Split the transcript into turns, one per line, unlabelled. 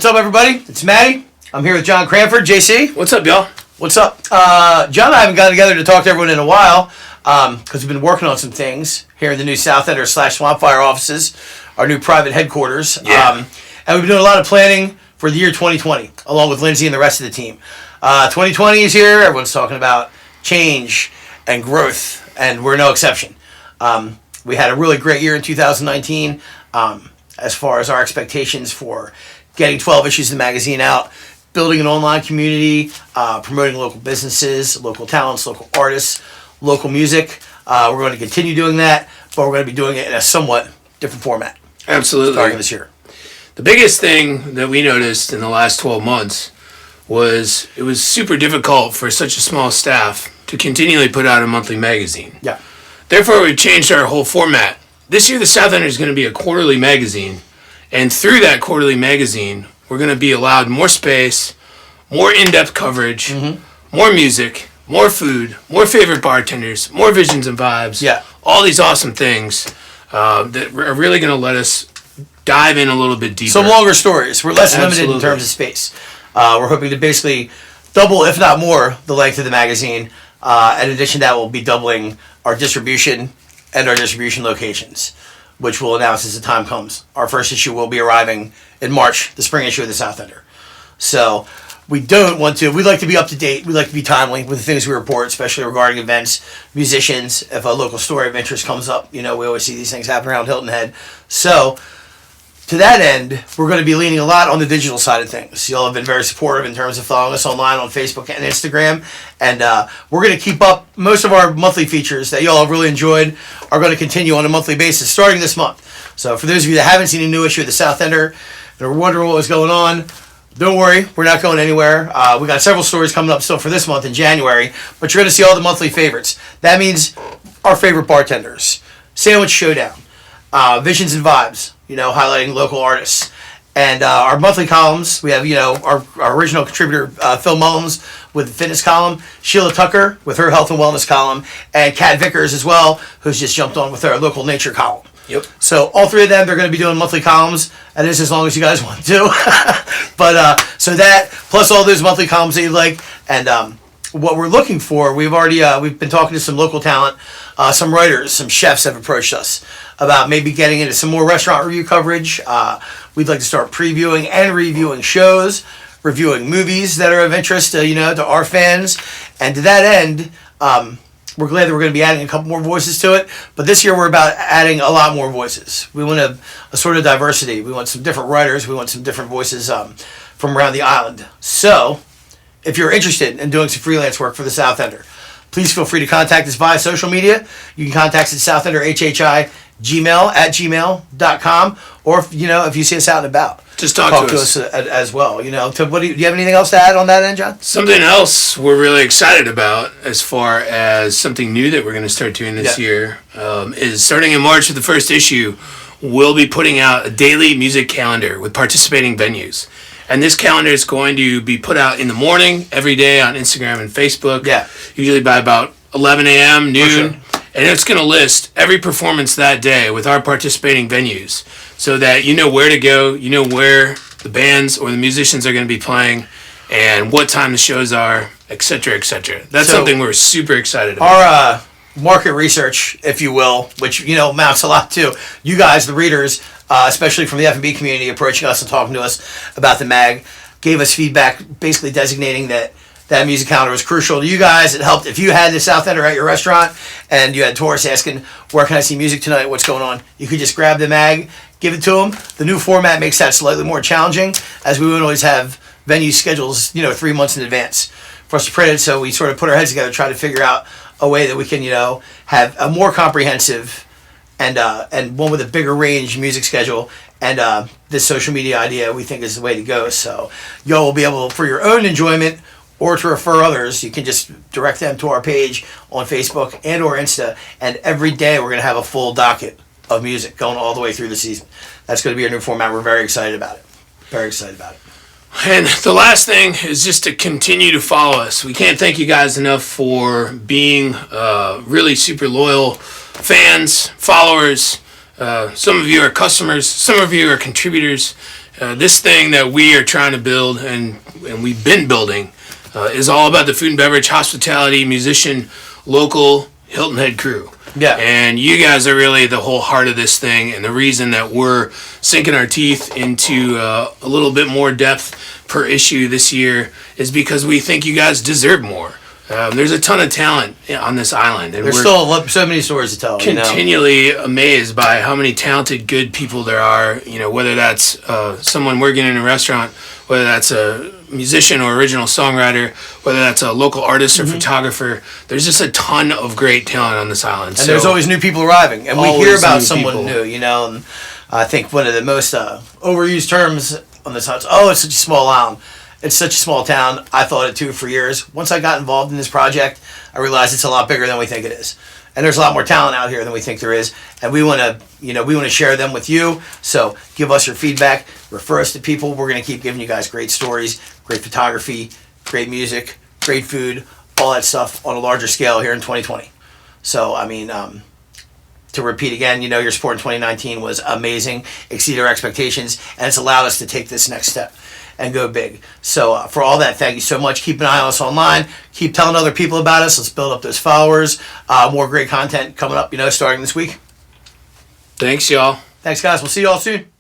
What's up, everybody? It's Matty. I'm here with John Cranford, JC.
What's up, y'all?
What's up? John and I haven't gotten together to talk to everyone in a while because we've been working on some things here in the new South Ender / Swampfire offices, our new private headquarters.
Yeah.
And we've been doing a lot of planning for the year 2020, along with Lindsay and the rest of the team. 2020 is here. Everyone's talking about change and growth, and we're no exception. We had a really great year in 2019 as far as our expectations for getting 12 issues of the magazine out, building an online community, promoting local businesses, local talents, local artists, local music. We're going to continue doing that, but we're going to be doing it in a somewhat different format.
Absolutely.
Starting this year.
The biggest thing that we noticed in the last 12 months was it was super difficult for such a small staff to continually put out a monthly magazine.
Yeah.
Therefore, we've changed our whole format. This year, the South Ender is going to be a quarterly magazine, and through that quarterly magazine, we're going to be allowed more space, more in-depth coverage, more music, more food, more favorite bartenders, more visions and vibes.
Yeah.
All these awesome things that are really going to let us dive in a little bit deeper.
Some longer stories. We're less limited in
Absolutely.
terms of space. We're hoping to basically double, if not more, the length of the magazine. In addition to that, we'll be doubling our distribution and our distribution locations, which we'll announce as the time comes. Our first issue will be arriving in March, the spring issue of the South Ender. So we'd like to be up to date. We'd like to be timely with the things we report, especially regarding events, musicians. If a local story of interest comes up, we always see these things happen around Hilton Head. So to that end, we're going to be leaning a lot on the digital side of things. Y'all have been very supportive in terms of following us online on Facebook and Instagram. And we're going to keep up most of our monthly features that y'all have really enjoyed are going to continue on a monthly basis starting this month. So for those of you that haven't seen a new issue of the South Ender and are wondering what was going on, don't worry, we're not going anywhere. We got several stories coming up still for this month in January, but you're going to see all the monthly favorites. That means our favorite bartenders, Sandwich Showdown, Visions and Vibes, highlighting local artists. And our monthly columns, we have, our original contributor, Phil Mullins, with the fitness column, Sheila Tucker with her health and wellness column, and Kat Vickers as well, who's just jumped on with her local nature column.
Yep.
So all three of them, they're going to be doing monthly columns, and this as long as you guys want to. But so that, plus all those monthly columns that you like, and what we're looking for, we've been talking to some local talent, some writers, some chefs have approached us about maybe getting into some more restaurant review coverage. We'd like to start previewing and reviewing shows, reviewing movies that are of interest to our fans. And to that end, we're glad that we're going to be adding a couple more voices to it. But this year we're about adding a lot more voices. We want a sort of diversity. We want some different writers. We want some different voices from around the island. So if you're interested in doing some freelance work for the South Ender, please feel free to contact us via social media. You can contact us at southenderhhi@gmail.com, or if you see us out and about,
just talk to us
as well. Do you have anything else to add on that end, John?
Something else we're really excited about as far as something new that we're going to start doing this year is starting in March with the first issue, we'll be putting out a daily music calendar with participating venues. And this calendar is going to be put out in the morning every day on Instagram and Facebook.
Yeah.
Usually by about 11 a.m., noon.
Sure.
And it's going to list every performance that day with our participating venues so that you know where to go, you know where the bands or the musicians are going to be playing, and what time the shows are, et cetera, et cetera. That's something we're super excited about.
Our market research, if you will, which, amounts a lot to you guys, the readers, especially from the F&B community, approaching us and talking to us about the mag, gave us feedback basically designating that music calendar was crucial to you guys. It helped if you had the South Ender at your restaurant and you had tourists asking, where can I see music tonight? What's going on? You could just grab the mag, give it to them. The new format makes that slightly more challenging, as we would always have venue schedules, 3 months in advance for us to print it. So we sort of put our heads together, try to figure out a way that we can, have a more comprehensive and one with a bigger range music schedule. And this social media idea we think is the way to go. So y'all will be able, for your own enjoyment or to refer others, you can just direct them to our page on Facebook and or Insta. And every day we're going to have a full docket of music going all the way through the season. That's going to be our new format. We're very excited about it. Very excited about it.
And the last thing is just to continue to follow us. We can't thank you guys enough for being really super loyal fans, followers. Some of you are customers. Some of you are contributors. This thing that we are trying to build and we've been building is all about the food and beverage, hospitality, musician, local Hilton Head crew.
Yeah.
And you guys are really the whole heart of this thing, and the reason that we're sinking our teeth into a little bit more depth per issue this year is because we think you guys deserve more. There's a ton of talent on this island, and
There's still so many stories to tell.
Continually amazed by how many talented, good people there are. You know, whether that's someone working in a restaurant, whether that's a musician or original songwriter, whether that's a local artist or photographer. There's just a ton of great talent on this island.
And there's always new people arriving, and we hear
Always
about
new
someone
people.
new. You know, and I think one of the most overused terms on this island is, "Oh, it's such a small island. It's such a small town." I thought it too for years. Once I got involved in this project, I realized it's a lot bigger than we think it is. And there's a lot more talent out here than we think there is. And we want to share them with you. So give us your feedback, refer us to people. We're going to keep giving you guys great stories, great photography, great music, great food, all that stuff on a larger scale here in 2020. So, I mean, to repeat again, your support in 2019 was amazing, exceeded our expectations, and it's allowed us to take this next step and go big. So for all that, thank you so much. Keep an eye on us online. Keep telling other people about us. Let's build up those followers. More great content coming up, starting this week.
Thanks, y'all.
Thanks, guys. We'll see you all soon.